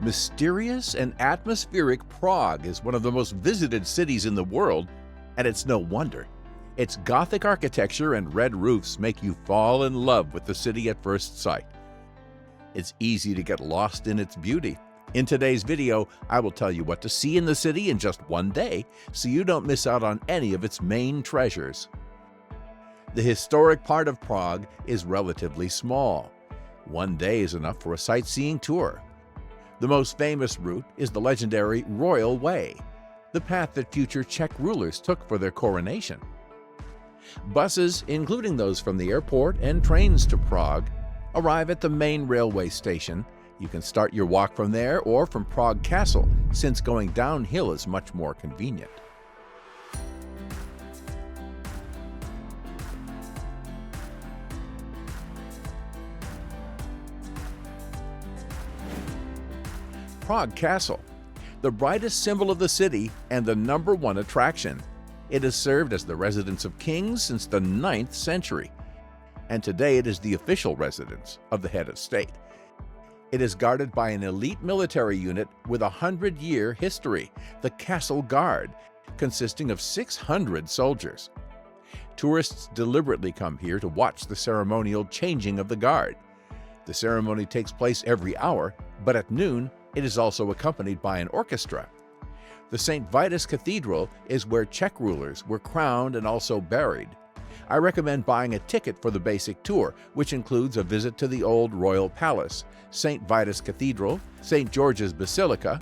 Mysterious and atmospheric Prague is one of the most visited cities in the world, and it's no wonder. Its Gothic architecture and red roofs make you fall in love with the city at first sight. It's easy to get lost in its beauty. In today's video, I will tell you what to see in the city in just one day, so you don't miss out on any of its main treasures. The historic part of Prague is relatively small. One day is enough for a sightseeing tour. The most famous route is the legendary Royal Way, the path that future Czech rulers took for their coronation. Buses, including those from the airport and trains to Prague, arrive at the main railway station. You can start your walk from there or from Prague Castle, since going downhill is much more convenient. Prague Castle, the brightest symbol of the city and the #1 attraction. It has served as the residence of kings since the 9th century, and today it is the official residence of the head of state. It is guarded by an elite military unit with a 100-year history, the Castle Guard, consisting of 600 soldiers. Tourists deliberately come here to watch the ceremonial changing of the guard. The ceremony takes place every hour, but at noon, it is also accompanied by an orchestra. The St. Vitus Cathedral is where Czech rulers were crowned and also buried. I recommend buying a ticket for the basic tour, which includes a visit to the old royal palace, St. Vitus Cathedral, St. George's Basilica,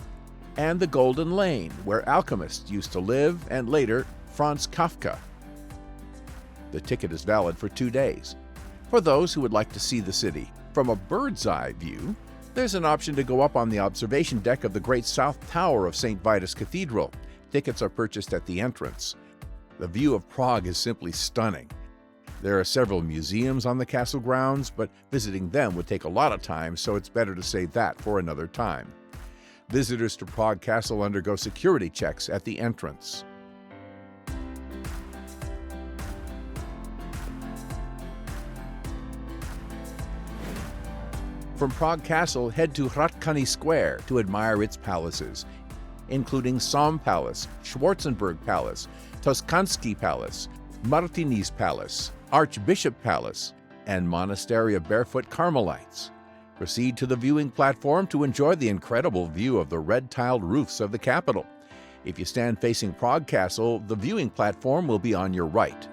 and the Golden Lane, where alchemists used to live, and later Franz Kafka. The ticket is valid for 2 days. For those who would like to see the city from a bird's-eye view, there's an option to go up on the observation deck of the Great South Tower of St. Vitus Cathedral. Tickets are purchased at the entrance. The view of Prague is simply stunning. There are several museums on the castle grounds, but visiting them would take a lot of time, so it's better to save that for another time. Visitors to Prague Castle undergo security checks at the entrance. From Prague Castle, head to Hradčany Square to admire its palaces, including Somme Palace, Schwarzenberg Palace, Toscansky Palace, Martinis Palace, Archbishop Palace, and Monastery of Barefoot Carmelites. Proceed to the viewing platform to enjoy the incredible view of the red-tiled roofs of the capital. If you stand facing Prague Castle, the viewing platform will be on your right.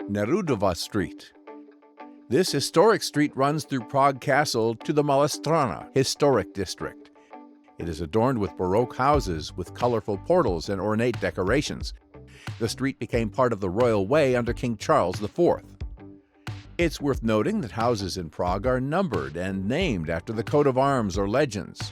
Nerudova Street. This historic street runs through Prague Castle to the Malestrana Historic District. It is adorned with Baroque houses with colorful portals and ornate decorations. The street became part of the Royal Way under King Charles IV. It's worth noting that houses in Prague are numbered and named after the coat of arms or legends.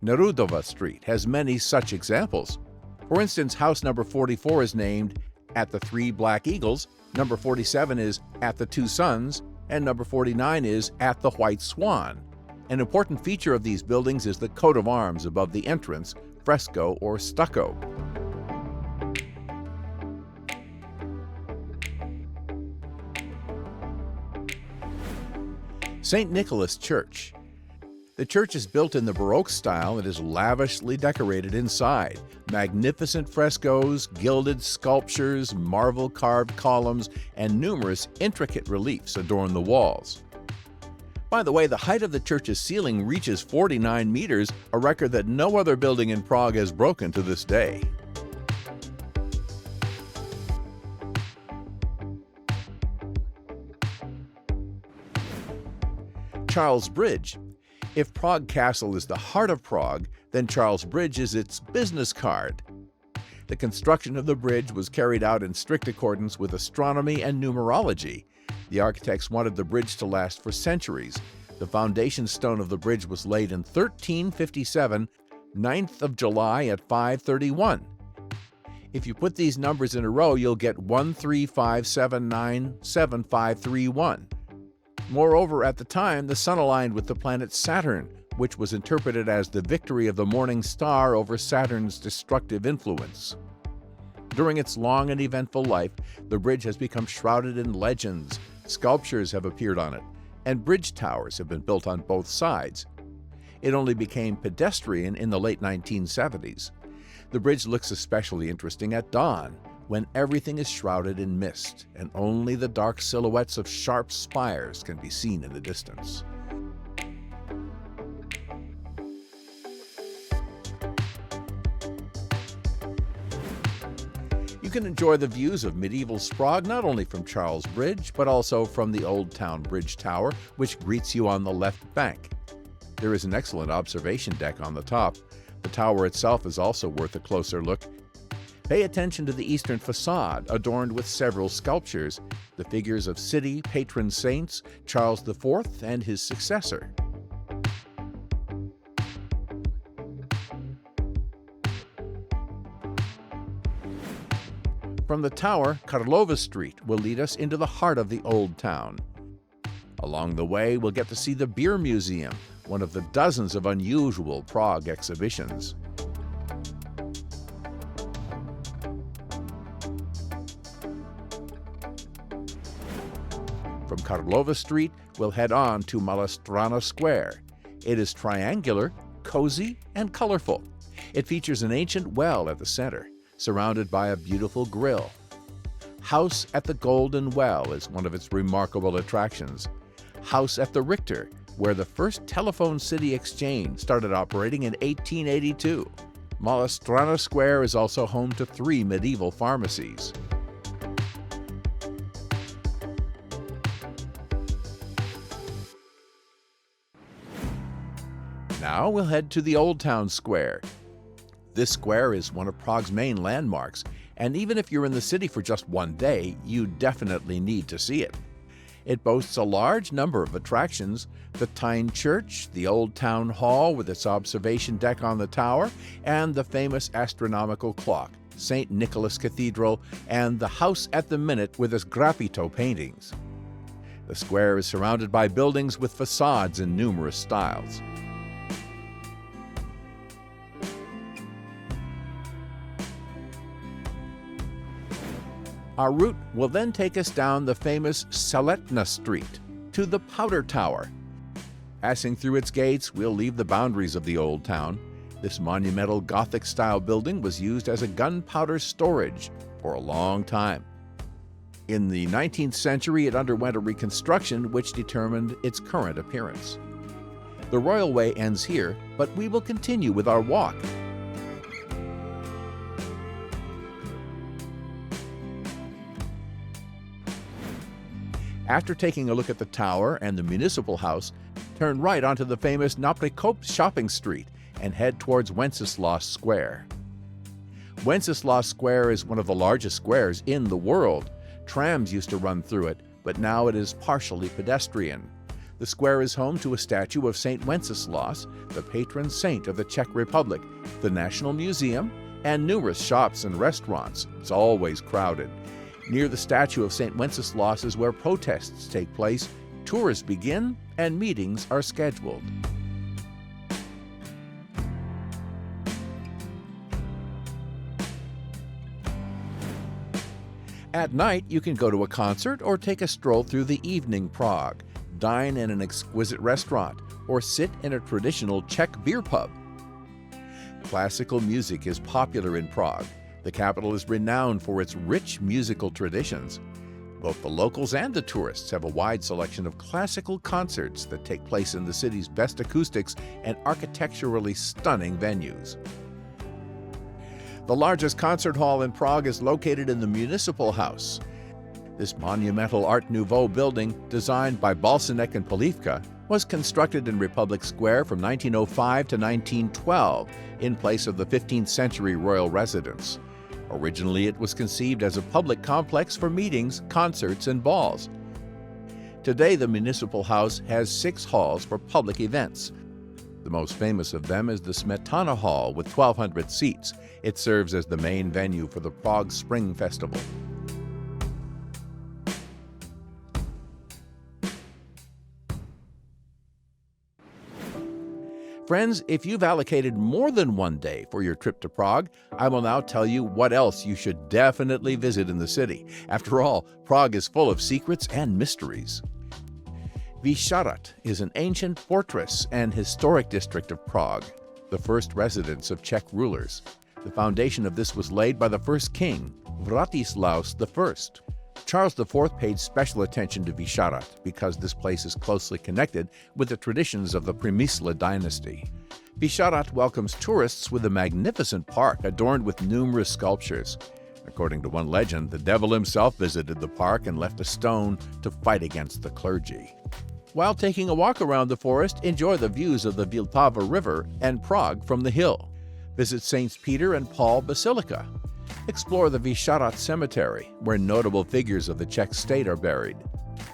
Nerudova Street has many such examples. For instance, house number 44 is named at the 3 Black Eagles, number 47 is at the 2 Suns, and number 49 is at the White Swan. An important feature of these buildings is the coat of arms above the entrance, fresco or stucco. St. Nicholas Church. The church is built in the Baroque style and is lavishly decorated inside. Magnificent frescoes, gilded sculptures, marble-carved columns, and numerous intricate reliefs adorn the walls. By the way, the height of the church's ceiling reaches 49 meters, a record that no other building in Prague has broken to this day. Charles Bridge. If Prague Castle is the heart of Prague, then Charles Bridge is its business card. The construction of the bridge was carried out in strict accordance with astronomy and numerology. The architects wanted the bridge to last for centuries. The foundation stone of the bridge was laid in 1357, 9th of July at 5:31. If you put these numbers in a row, you'll get 135797531. Moreover, at the time, the sun aligned with the planet Saturn, which was interpreted as the victory of the morning star over Saturn's destructive influence. During its long and eventful life, the bridge has become shrouded in legends. Sculptures have appeared on it, and bridge towers have been built on both sides. It only became pedestrian in the late 1970s. The bridge looks especially interesting at dawn, when everything is shrouded in mist, and only the dark silhouettes of sharp spires can be seen in the distance. You can enjoy the views of medieval Prague not only from Charles Bridge, but also from the Old Town Bridge Tower, which greets you on the left bank. There is an excellent observation deck on the top. The tower itself is also worth a closer look. Pay attention to the eastern facade, adorned with several sculptures, the figures of city patron saints, Charles IV and his successor. From the tower, Karlova Street will lead us into the heart of the Old Town. Along the way, we'll get to see the Beer Museum, one of the dozens of unusual Prague exhibitions. From Karlova Street, we'll head on to Malá Square. It is triangular, cozy, and colorful. It features an ancient well at the center, surrounded by a beautiful grill. House at the Golden Well is one of its remarkable attractions. House at the Richter, where the first telephone city exchange started operating in 1882. Malá Square is also home to 3 medieval pharmacies. Now we'll head to the Old Town Square. This square is one of Prague's main landmarks, and even if you're in the city for just one day, you definitely need to see it. It boasts a large number of attractions: the Tyne Church, the Old Town Hall with its observation deck on the tower, and the famous astronomical clock, St. Nicholas Cathedral, and the House at the Minute with its graffito paintings. The square is surrounded by buildings with facades in numerous styles. Our route will then take us down the famous Saletna Street to the Powder Tower. Passing through its gates, we'll leave the boundaries of the Old Town. This monumental Gothic-style building was used as a gunpowder storage for a long time. In the 19th century, it underwent a reconstruction which determined its current appearance. The Royal Way ends here, but we will continue with our walk. After taking a look at the tower and the municipal house, turn right onto the famous Napřekop shopping street and head towards Wenceslas Square. Wenceslas Square is one of the largest squares in the world. Trams used to run through it, but now it is partially pedestrian. The square is home to a statue of St. Wenceslas, the patron saint of the Czech Republic, the National Museum, and numerous shops and restaurants. It's always crowded. Near the statue of St. Wenceslas is where protests take place, tours begin, and meetings are scheduled. At night, you can go to a concert or take a stroll through the evening Prague, dine in an exquisite restaurant, or sit in a traditional Czech beer pub. Classical music is popular in Prague. The capital is renowned for its rich musical traditions. Both the locals and the tourists have a wide selection of classical concerts that take place in the city's best acoustics and architecturally stunning venues. The largest concert hall in Prague is located in the Municipal House. This monumental Art Nouveau building, designed by Balsanek and Polívka, was constructed in Republic Square from 1905 to 1912 in place of the 15th century royal residence. Originally, it was conceived as a public complex for meetings, concerts, and balls. Today, the Municipal House has 6 halls for public events. The most famous of them is the Smetana Hall with 1,200 seats. It serves as the main venue for the Prague Spring Festival. Friends, if you've allocated more than one day for your trip to Prague, I will now tell you what else you should definitely visit in the city. After all, Prague is full of secrets and mysteries. Vyšehrad is an ancient fortress and historic district of Prague, the first residence of Czech rulers. The foundation of this was laid by the first king, Vratislaus I. Charles IV paid special attention to Vyšehrad because this place is closely connected with the traditions of the Přemysl dynasty. Vyšehrad welcomes tourists with a magnificent park adorned with numerous sculptures. According to one legend, the devil himself visited the park and left a stone to fight against the clergy. While taking a walk around the forest, enjoy the views of the Vltava River and Prague from the hill. Visit Saints Peter and Paul Basilica. Explore the Vyšehrad Cemetery, where notable figures of the Czech state are buried.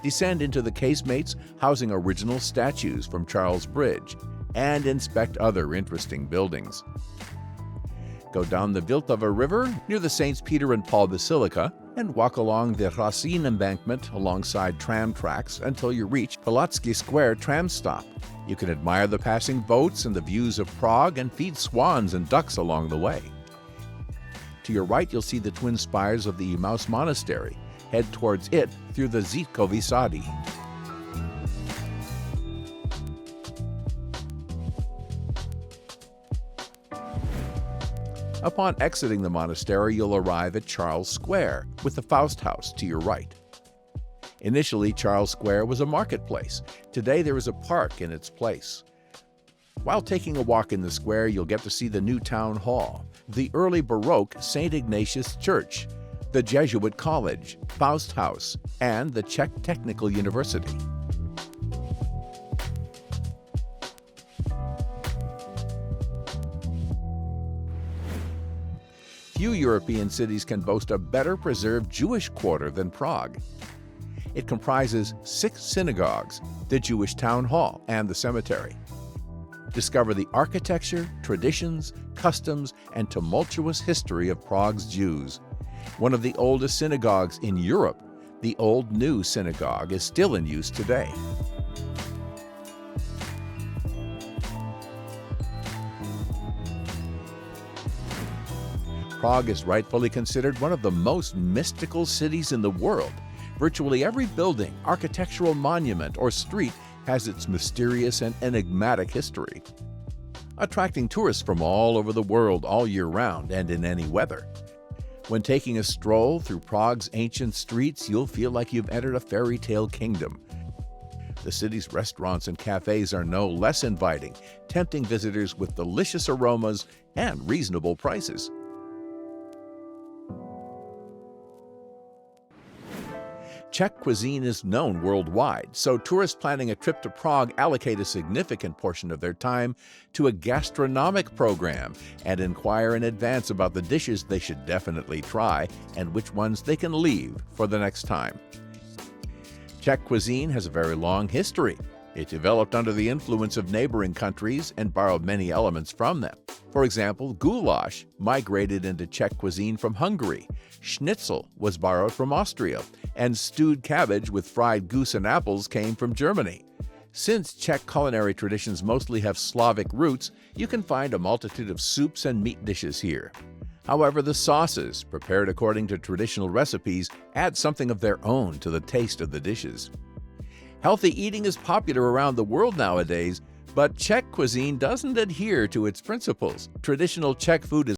Descend into the casemates housing original statues from Charles Bridge, and inspect other interesting buildings. Go down the Vltava River near the Saints Peter and Paul Basilica and walk along the Racine embankment alongside tram tracks until you reach Palatsky Square tram stop. You can admire the passing boats and the views of Prague and feed swans and ducks along the way. To your right, you'll see the twin spires of the Emmaus Monastery. Head towards it through the Žitkovy Sady. Upon exiting the monastery, you'll arrive at Charles Square, with the Faust House to your right. Initially, Charles Square was a marketplace. Today, there is a park in its place. While taking a walk in the square, you'll get to see the new town hall, the early Baroque St. Ignatius Church, the Jesuit College, Faust House, and the Czech Technical University. Few European cities can boast a better preserved Jewish quarter than Prague. It comprises 6 synagogues, the Jewish town hall, and the cemetery. Discover the architecture, traditions, customs, and tumultuous history of Prague's Jews. One of the oldest synagogues in Europe, the Old New Synagogue is still in use today. Prague is rightfully considered one of the most mystical cities in the world. Virtually every building, architectural monument, or street has its mysterious and enigmatic history, attracting tourists from all over the world all year round and in any weather. When taking a stroll through Prague's ancient streets, you'll feel like you've entered a fairy tale kingdom. The city's restaurants and cafes are no less inviting, tempting visitors with delicious aromas and reasonable prices. Czech cuisine is known worldwide, so tourists planning a trip to Prague allocate a significant portion of their time to a gastronomic program and inquire in advance about the dishes they should definitely try and which ones they can leave for the next time. Czech cuisine has a very long history. It developed under the influence of neighboring countries and borrowed many elements from them. For example, goulash migrated into Czech cuisine from Hungary, schnitzel was borrowed from Austria, and stewed cabbage with fried goose and apples came from Germany. Since Czech culinary traditions mostly have Slavic roots, you can find a multitude of soups and meat dishes here. However, the sauces, prepared according to traditional recipes, add something of their own to the taste of the dishes. Healthy eating is popular around the world nowadays, but Czech cuisine doesn't adhere to its principles. Traditional Czech food is